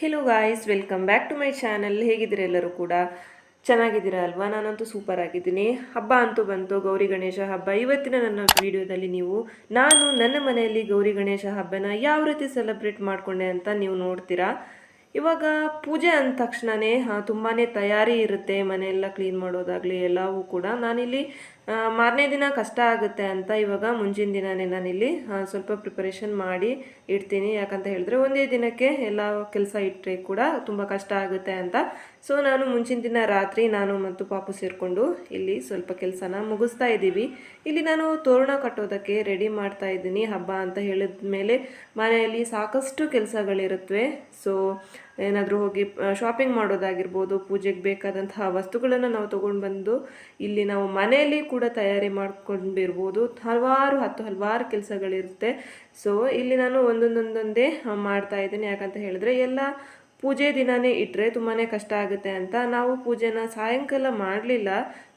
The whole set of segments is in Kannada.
Hello guys, welcome back to my channel. ಹೇಗಿದ್ದೀರಾ ಎಲ್ಲರೂ ಕೂಡ? ಚೆನ್ನಾಗಿದ್ದೀರಾ ಅಲ್ವಾ? ನಾನಂತೂ ಸೂಪರ್ ಆಗಿದ್ದೀನಿ. ಹಬ್ಬ ಅಂತೂ ಬಂತು, ಗೌರಿ ಗಣೇಶ ಹಬ್ಬ. ಇವತ್ತಿನ ನನ್ನ ವಿಡಿಯೋದಲ್ಲಿ ನಾನು ನನ್ನ ಮನೆಯಲ್ಲಿ ಗೌರಿ ಗಣೇಶ ಹಬ್ಬನ ಯಾವ ರೀತಿ ಸೆಲೆಬ್ರೇಟ್ ಮಾಡಿಕೊಂಡೆ ಅಂತ ನೀವು ನೋಡ್ತೀರಾ. ಇವಾಗ ಪೂಜೆ ಅಂದ ತಕ್ಷಣವೇ ತುಂಬಾ ತಯಾರಿ ಇರುತ್ತೆ, ಮನೆಯೆಲ್ಲ ಕ್ಲೀನ್ ಮಾಡೋದಾಗಲಿ ಎಲ್ಲವೂ ಕೂಡ. ನಾನಿಲ್ಲಿ ಮಾರನೇ ದಿನ ಕಷ್ಟ ಆಗುತ್ತೆ ಅಂತ ಇವಾಗ ಮುಂಚಿನ ದಿನವೇ ನಾನಿಲ್ಲಿ ಸ್ವಲ್ಪ ಪ್ರಿಪರೇಷನ್ ಮಾಡಿ ಇಡ್ತೀನಿ. ಯಾಕಂತ ಹೇಳಿದ್ರೆ ಒಂದೇ ದಿನಕ್ಕೆ ಎಲ್ಲ ಕೆಲಸ ಇಟ್ಟರೆ ಕೂಡ ತುಂಬ ಕಷ್ಟ ಆಗುತ್ತೆ ಅಂತ. ಸೊ ನಾನು ಮುಂಚಿನ ದಿನ ರಾತ್ರಿ ನಾನು ಮತ್ತು ಪಾಪು ಸೇರಿಕೊಂಡು ಇಲ್ಲಿ ಸ್ವಲ್ಪ ಕೆಲಸನ ಮುಗಿಸ್ತಾ ಇದ್ದೀವಿ. ಇಲ್ಲಿ ನಾನು ತೋರಣ ಕಟ್ಟೋದಕ್ಕೆ ರೆಡಿ ಮಾಡ್ತಾ ಇದ್ದೀನಿ. ಹಬ್ಬ ಅಂತ ಹೇಳಿದ ಮೇಲೆ ಮನೆಯಲ್ಲಿ ಸಾಕಷ್ಟು ಕೆಲಸಗಳಿರುತ್ತವೆ. ಸೊ ಏನಾದರೂ ಹೋಗಿ ಶಾಪಿಂಗ್ ಮಾಡೋದಾಗಿರ್ಬೋದು, ಪೂಜೆಗೆ ಬೇಕಾದಂತಹ ವಸ್ತುಗಳನ್ನು ನಾವು ತೊಗೊಂಡು ಬಂದು ಇಲ್ಲಿ ನಾವು ಮನೆಯಲ್ಲಿ ಕೂಡ ತಯಾರಿ ಮಾಡ್ಕೊಂಡಿರ್ಬೋದು. ಹಲವಾರು ಕೆಲಸಗಳಿರುತ್ತೆ. ಸೊ ಇಲ್ಲಿ ನಾನು ಒಂದೊಂದೇ ಮಾಡ್ತಾ ಇದ್ದೀನಿ. ಯಾಕಂತ ಹೇಳಿದ್ರೆ ಎಲ್ಲ ಪೂಜೆ ದಿನವೇ ಇಟ್ಟರೆ ತುಂಬಾ ಕಷ್ಟ ಆಗುತ್ತೆ ಅಂತ ನಾವು ಪೂಜೆನ ಸಾಯಂಕಾಲ ಮಾಡಲಿಲ್ಲ,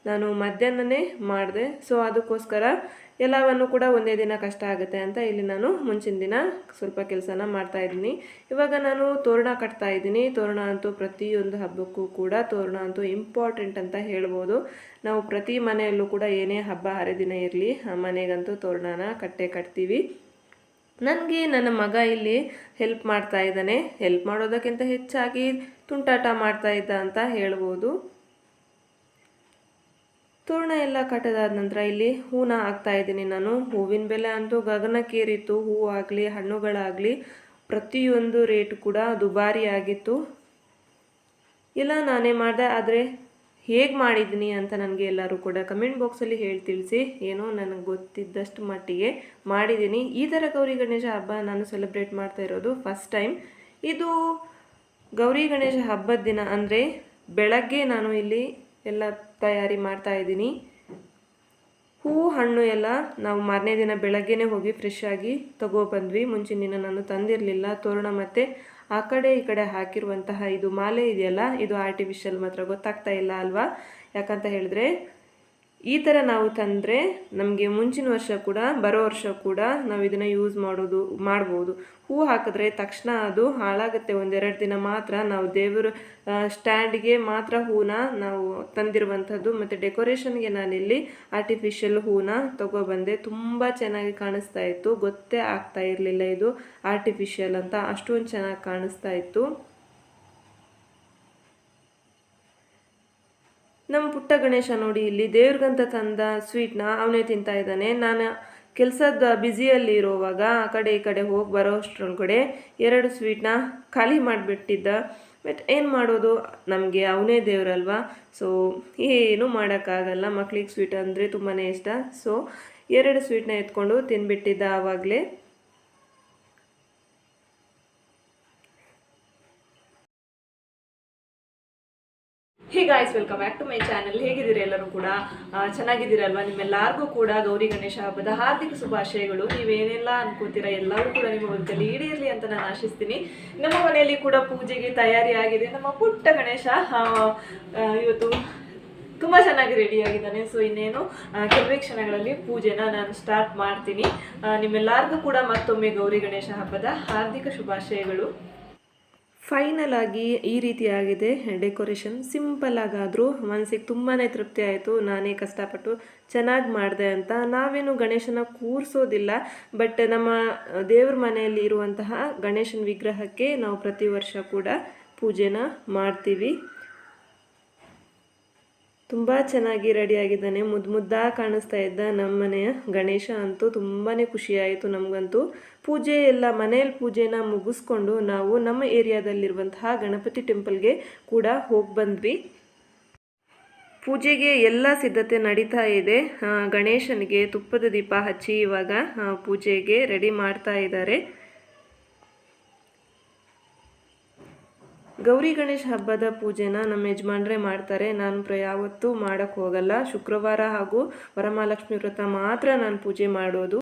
ನಾನು ಮಧ್ಯಾಹ್ನನೇ ಮಾಡಿದೆ. ಸೊ ಅದಕ್ಕೋಸ್ಕರ ಎಲ್ಲವನ್ನು ಕೂಡ ಒಂದೇ ದಿನ ಕಷ್ಟ ಆಗುತ್ತೆ ಅಂತ ಇಲ್ಲಿ ನಾನು ಮುಂಚಿನ ದಿನ ಸ್ವಲ್ಪ ಕೆಲಸನ ಮಾಡ್ತಾಯಿದ್ದೀನಿ. ಇವಾಗ ನಾನು ತೋರಣ ಕಟ್ತಾ ಇದ್ದೀನಿ. ತೋರಣ ಅಂತೂ ಪ್ರತಿಯೊಂದು ಹಬ್ಬಕ್ಕೂ ಕೂಡ ತೋರಣ ಅಂತೂ ಇಂಪಾರ್ಟೆಂಟ್ ಅಂತ ಹೇಳ್ಬೋದು. ನಾವು ಪ್ರತಿ ಮನೆಯಲ್ಲೂ ಕೂಡ ಏನೇ ಹಬ್ಬ ಹರಿದಿನ ಇರಲಿ ಮನೆಗಂತೂ ತೋರಣನ ಕಟ್ತೀವಿ. ನನಗೆ ನನ್ನ ಮಗ ಇಲ್ಲಿ ಹೆಲ್ಪ್ ಮಾಡ್ತಾ ಇದ್ದಾನೆ. ಹೆಲ್ಪ್ ಮಾಡೋದಕ್ಕಿಂತ ಹೆಚ್ಚಾಗಿ ತುಂಟಾಟ ಮಾಡ್ತಾ ಇದ್ದ ಅಂತ ಹೇಳ್ಬೋದು. ತೋರಣ ಎಲ್ಲ ಕಟ್ಟದಾದ ನಂತರ ಇಲ್ಲಿ ಹೂನ ಹಾಕ್ತಾ ಇದ್ದೀನಿ ನಾನು. ಹೂವಿನ ಬೆಲೆ ಅಂತೂ ಗಗನಕ್ಕೇರಿತ್ತು. ಹೂವು ಆಗಲಿ ಹಣ್ಣುಗಳಾಗಲಿ ಪ್ರತಿಯೊಂದು ರೇಟ್ ಕೂಡ ದುಬಾರಿ ಆಗಿತ್ತು. ಎಲ್ಲ ನಾನೇ ಮಾಡಿದೆ, ಆದರೆ ಹೇಗೆ ಮಾಡಿದ್ದೀನಿ ಅಂತ ನನಗೆ ಎಲ್ಲರೂ ಕೂಡ ಕಮೆಂಟ್ ಬಾಕ್ಸಲ್ಲಿ ಹೇಳಿ ತಿಳಿಸಿ. ಏನೋ ನನಗೆ ಗೊತ್ತಿದ್ದಷ್ಟು ಮಟ್ಟಿಗೆ ಮಾಡಿದ್ದೀನಿ. ಈ ಥರ ಗೌರಿ ಗಣೇಶ ಹಬ್ಬ ನಾನು ಸೆಲೆಬ್ರೇಟ್ ಮಾಡ್ತಾ ಇರೋದು ಫಸ್ಟ್ ಟೈಮ್. ಇದು ಗೌರಿ ಗಣೇಶ ಹಬ್ಬದ ದಿನ ಅಂದರೆ ಬೆಳಗ್ಗೆ ನಾನು ಇಲ್ಲಿ ಎಲ್ಲ ತಯಾರಿ ಮಾಡ್ತಾ ಇದ್ದೀನಿ. ಹೂವು ಹಣ್ಣು ಎಲ್ಲ ನಾವು ಮಾರನೇ ದಿನ ಬೆಳಗ್ಗೆನೇ ಹೋಗಿ ಫ್ರೆಶ್ ಆಗಿ ತಗೊಬಂದ್ವಿ. ಮುಂಚಿನ ದಿನ ನಾನು ತಂದಿರಲಿಲ್ಲ. ತೋರಣ ಮತ್ತು ಆ ಕಡೆ ಈ ಕಡೆ ಹಾಕಿರುವಂತಹ ಇದು ಮಾಲೆ ಇದೆಯಲ್ಲ, ಇದು ಆರ್ಟಿಫಿಷಿಯಲ್ ಮಾತ್ರ ಗೊತ್ತಾಗ್ತಾ ಇಲ್ಲ ಅಲ್ವಾ. ಯಾಕಂತ ಹೇಳಿದ್ರೆ ಈ ಥರ ನಾವು ತಂದರೆ ನಮಗೆ ಮುಂಚಿನ ವರ್ಷ ಕೂಡ ಬರೋ ವರ್ಷ ಕೂಡ ನಾವು ಇದನ್ನು ಯೂಸ್ ಮಾಡ್ಬೋದು. ಹೂವು ಹಾಕಿದ್ರೆ ತಕ್ಷಣ ಅದು ಹಾಳಾಗುತ್ತೆ. ಒಂದೆರಡು ದಿನ ಮಾತ್ರ ನಾವು ದೇವರ ಸ್ಟ್ಯಾಂಡ್ಗೆ ಮಾತ್ರ ಹೂನ ನಾವು ತಂದಿರುವಂಥದ್ದು. ಮತ್ತು ಡೆಕೋರೇಷನ್ಗೆ ನಾನಿಲ್ಲಿ ಆರ್ಟಿಫಿಷಿಯಲ್ ಹೂನ ತಗೊಬಂದೆ. ತುಂಬ ಚೆನ್ನಾಗಿ ಕಾಣಿಸ್ತಾ ಇತ್ತು. ಗೊತ್ತೇ ಆಗ್ತಾ ಇರಲಿಲ್ಲ ಇದು ಆರ್ಟಿಫಿಷಿಯಲ್ ಅಂತ, ಅಷ್ಟೊಂದು ಚೆನ್ನಾಗಿ ಕಾಣಿಸ್ತಾ ಇತ್ತು. ನಮ್ಮ ಪುಟ್ಟ ಗಣೇಶ ನೋಡಿ, ಇಲ್ಲಿ ದೇವ್ರಿಗಂತ ತಂದ ಸ್ವೀಟ್ನ ಅವನೇ ತಿಂತಾ ಇದ್ದಾನೆ. ನಾನು ಕೆಲಸದ ಬ್ಯುಸಿಯಲ್ಲಿ ಇರೋವಾಗ ಆ ಕಡೆ ಈ ಕಡೆ ಹೋಗಿ ಬರೋ ಅಷ್ಟರೊಳಗಡೆ 2 ಸ್ವೀಟ್ನ ಖಾಲಿ ಮಾಡಿಬಿಟ್ಟಿದ್ದ. ಬಟ್ ಏನು ಮಾಡೋದು, ನಮಗೆ ಅವನೇ ದೇವ್ರಲ್ವಾ. ಸೊ ಏನೂ ಮಾಡೋಕ್ಕಾಗಲ್ಲ. ಮಕ್ಳಿಗೆ ಸ್ವೀಟ್ ಅಂದರೆ ತುಂಬಾ ಇಷ್ಟ. ಸೊ 2 ಸ್ವೀಟ್ನ ಎತ್ಕೊಂಡು ತಿಂದ್ಬಿಟ್ಟಿದ್ದ ಆವಾಗಲೇ. Hey guys, welcome back to my channel. ಹೇಗಿದ್ದೀರಿ ಎಲ್ಲರೂ ಕೂಡ? ಚೆನ್ನಾಗಿದ್ದೀರಲ್ವಾ? ನಿಮ್ಮೆಲ್ಲರಿಗೂ ಕೂಡ ಗೌರಿ ಗಣೇಶ ಹಬ್ಬದ ಹಾರ್ದಿಕ ಶುಭಾಶಯಗಳು. ನೀವೇನೆಲ್ಲ ಅನ್ಕೋತೀರಾ ಎಲ್ಲರೂ ಕೂಡ ನಿಮ್ಮ ಬದುಕಲ್ಲಿ ಈಡೇರಲಿ ಅಂತ ನಾನು ಆಶಿಸ್ತೀನಿ. ನಮ್ಮ ಮನೆಯಲ್ಲಿ ಕೂಡ ಪೂಜೆಗೆ ತಯಾರಿ ಆಗಿದೆ. ನಮ್ಮ ಪುಟ್ಟ ಗಣೇಶ ಇವತ್ತು ತುಂಬ ಚೆನ್ನಾಗಿ ರೆಡಿ ಆಗಿದ್ದಾನೆ. ಸೊ ಇನ್ನೇನು ಕೆಲವೇ ಕ್ಷಣಗಳಲ್ಲಿ ಪೂಜೆನ ನಾನು ಸ್ಟಾರ್ಟ್ ಮಾಡ್ತೀನಿ. ನಿಮ್ಮೆಲ್ಲರಿಗೂ ಕೂಡ ಮತ್ತೊಮ್ಮೆ ಗೌರಿ ಗಣೇಶ ಹಬ್ಬದ ಹಾರ್ದಿಕ ಶುಭಾಶಯಗಳು. ಫೈನಲ್ ಆಗಿ ಈ ರೀತಿಯಾಗಿದೆ ಡೆಕೋರೇಷನ್. ಸಿಂಪಲ್ ಆಗಾದರೂ ಮನಸ್ಸಿಗೆ ತುಂಬಾ ತೃಪ್ತಿ ಆಯಿತು. ನಾನೇ ಕಷ್ಟಪಟ್ಟು ಚೆನ್ನಾಗಿ ಮಾಡಿದೆ ಅಂತ. ನಾವೇನು ಗಣೇಶನ ಕೂರಿಸೋದಿಲ್ಲ, ಬಟ್ ನಮ್ಮ ದೇವ್ರ ಮನೆಯಲ್ಲಿ ಇರುವಂತಹ ಗಣೇಶನ ವಿಗ್ರಹಕ್ಕೆ ನಾವು ಪ್ರತಿ ವರ್ಷ ಕೂಡ ಪೂಜೆನ ಮಾಡ್ತೀವಿ. ತುಂಬ ಚೆನ್ನಾಗಿ ರೆಡಿಯಾಗಿದ್ದಾನೆ. ಮುದ್ದಾಗಿ ಕಾಣಿಸ್ತಾ ಇದ್ದ ನಮ್ಮ ಮನೆಯ ಗಣೇಶ ಅಂತೂ ತುಂಬಾ ಖುಷಿಯಾಯಿತು ನಮಗಂತೂ. ಪೂಜೆ ಎಲ್ಲ ಮನೆಯಲ್ಲಿ ಪೂಜೆನ ಮುಗಿಸ್ಕೊಂಡು ನಾವು ನಮ್ಮ ಏರಿಯಾದಲ್ಲಿರುವಂತಹ ಗಣಪತಿ ಟೆಂಪಲ್ಗೆ ಕೂಡ ಹೋಗಿ ಬಂದ್ವಿ. ಪೂಜೆಗೆ ಎಲ್ಲ ಸಿದ್ಧತೆ ನಡೀತಾ ಇದೆ. ಗಣೇಶನಿಗೆ ತುಪ್ಪದ ದೀಪ ಹಚ್ಚಿ ಇವಾಗ ಪೂಜೆಗೆ ರೆಡಿ ಮಾಡ್ತಾ ಇದ್ದಾರೆ. ಗೌರಿ ಗಣೇಶ ಹಬ್ಬದ ಪೂಜೆನ ನಮ್ಮ ಯಜಮಾನ್ರೆ ಮಾಡ್ತಾರೆ. ನಾನು ಯಾವತ್ತೂ ಮಾಡೋಕ್ಕೆ ಹೋಗಲ್ಲ. ಶುಕ್ರವಾರ ಹಾಗೂ ವರಮಹಾಲಕ್ಷ್ಮಿ ವ್ರತ ಮಾತ್ರ ನಾನು ಪೂಜೆ ಮಾಡೋದು.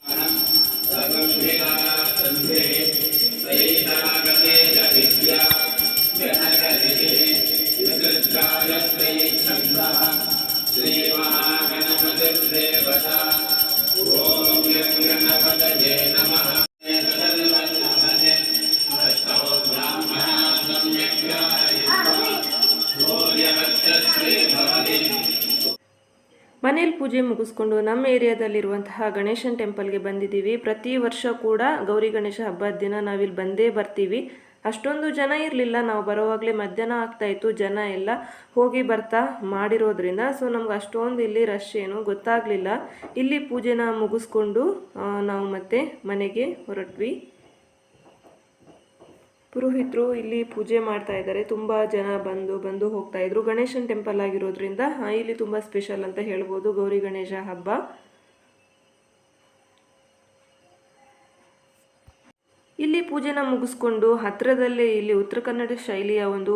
ಮನೇಲಿ ಪೂಜೆ ಮುಗಿಸ್ಕೊಂಡು ನಮ್ಮ ಏರಿಯಾದಲ್ಲಿರುವಂತಹ ಗಣೇಶನ ಟೆಂಪಲ್ಗೆ ಬಂದಿದ್ದೀವಿ. ಪ್ರತಿ ವರ್ಷ ಕೂಡ ಗೌರಿ ಗಣೇಶ ಹಬ್ಬದ ದಿನ ನಾವಿಲ್ಲಿ ಬಂದೇ ಬರ್ತೀವಿ. ಅಷ್ಟೊಂದು ಜನ ಇರಲಿಲ್ಲ, ನಾವು ಬರೋವಾಗಲೇ ಮಧ್ಯಾಹ್ನ ಆಗ್ತಾಯಿತ್ತು. ಜನ ಎಲ್ಲ ಹೋಗಿ ಬರ್ತಾ ಮಾಡಿರೋದ್ರಿಂದ ಸೊ ನಮ್ಗೆ ಅಷ್ಟೊಂದು ಇಲ್ಲಿ ರಶ್ ಏನು ಗೊತ್ತಾಗಲಿಲ್ಲ. ಇಲ್ಲಿ ಪೂಜೆನ ಮುಗಿಸ್ಕೊಂಡು ನಾವು ಮತ್ತೆ ಮನೆಗೆ ಹೊರಟ್ವಿ. ಪುರೋಹಿತರು ಇಲ್ಲಿ ಪೂಜೆ ಮಾಡ್ತಾ ಇದ್ದಾರೆ. ತುಂಬ ಜನ ಬಂದು ಹೋಗ್ತಾ ಇದ್ರು. ಗಣೇಶನ ಟೆಂಪಲ್ ಆಗಿರೋದ್ರಿಂದ ಇಲ್ಲಿ ತುಂಬ ಸ್ಪೆಷಲ್ ಅಂತ ಹೇಳ್ಬೋದು ಗೌರಿ ಗಣೇಶ ಹಬ್ಬ. ಇಲ್ಲಿ ಪೂಜೆನ ಮುಗಿಸ್ಕೊಂಡು ಹತ್ತಿರದಲ್ಲೇ ಇಲ್ಲಿ ಉತ್ತರ ಕನ್ನಡ ಶೈಲಿಯ ಒಂದು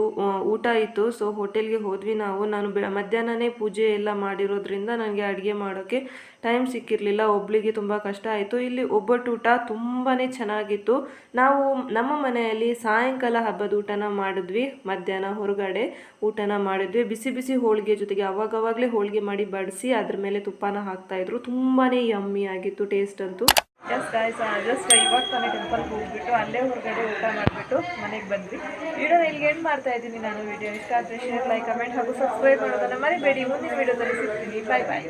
ಊಟ ಇತ್ತು. ಸೊ ಹೋಟೆಲ್ಗೆ ಹೋದ್ವಿ ನಾವು. ನಾನು ಮಧ್ಯಾಹ್ನನೇ ಪೂಜೆ ಎಲ್ಲ ಮಾಡಿರೋದ್ರಿಂದ ನನಗೆ ಅಡುಗೆ ಮಾಡೋಕ್ಕೆ ಟೈಮ್ ಸಿಕ್ಕಿರಲಿಲ್ಲ. ಒಬ್ಳಿಗೆ ತುಂಬ ಕಷ್ಟ ಆಯಿತು. ಇಲ್ಲಿ ಒಬ್ಬಟ್ಟು ಊಟ ತುಂಬಾ ಚೆನ್ನಾಗಿತ್ತು. ನಾವು ನಮ್ಮ ಮನೆಯಲ್ಲಿ ಸಾಯಂಕಾಲ ಹಬ್ಬದ ಊಟನ ಮಾಡಿದ್ವಿ. ಮಧ್ಯಾಹ್ನ ಹೊರಗಡೆ ಊಟನ ಮಾಡಿದ್ವಿ. ಬಿಸಿ ಬಿಸಿ ಹೋಳಿಗೆ ಜೊತೆಗೆ ಅವಾಗವಾಗಲೇ ಹೋಳಿಗೆ ಮಾಡಿ ಬಡಿಸಿ ಅದ್ರ ಮೇಲೆ ತುಪ್ಪನ ಹಾಕ್ತಾಯಿದ್ರು. ತುಂಬಾ ಯಮ್ಮಿ ಆಗಿತ್ತು ಟೇಸ್ಟ್ ಅಂತೂ. ಎಸ್ ಗಾಯ್ಸ್, ಜಸ್ಟ್ ಇವಾಗ ತಾನೇ ಟೆಂಪಲ್ಗೆ ಹೋಗ್ಬಿಟ್ಟು ಅಲ್ಲೇ ಹೊರಗಡೆ ಊಟ ಮಾಡಿಬಿಟ್ಟು ಮನೆಗೆ ಬಂದ್ವಿ. ವಿಡಿಯೋನ ಇಲ್ಲಿಗೆ ಎಂಡ್ ಮಾಡ್ತಾ ಇದ್ದೀನಿ ನಾನು. ವಿಡಿಯೋ ಇಷ್ಟ ಆದರೆ ಶೇರ್, ಲೈಕ್, ಕಮೆಂಟ್ ಹಾಗೂ ಸಬ್ಸ್ಕ್ರೈಬ್ ಮಾಡೋದನ್ನು ಮರಿಬೇಡಿ. ಮುಂದಿನ ವಿಡಿಯೋದಲ್ಲಿ ಸಿಗ್ತೀನಿ. ಬಾಯ್ ಬಾಯ್.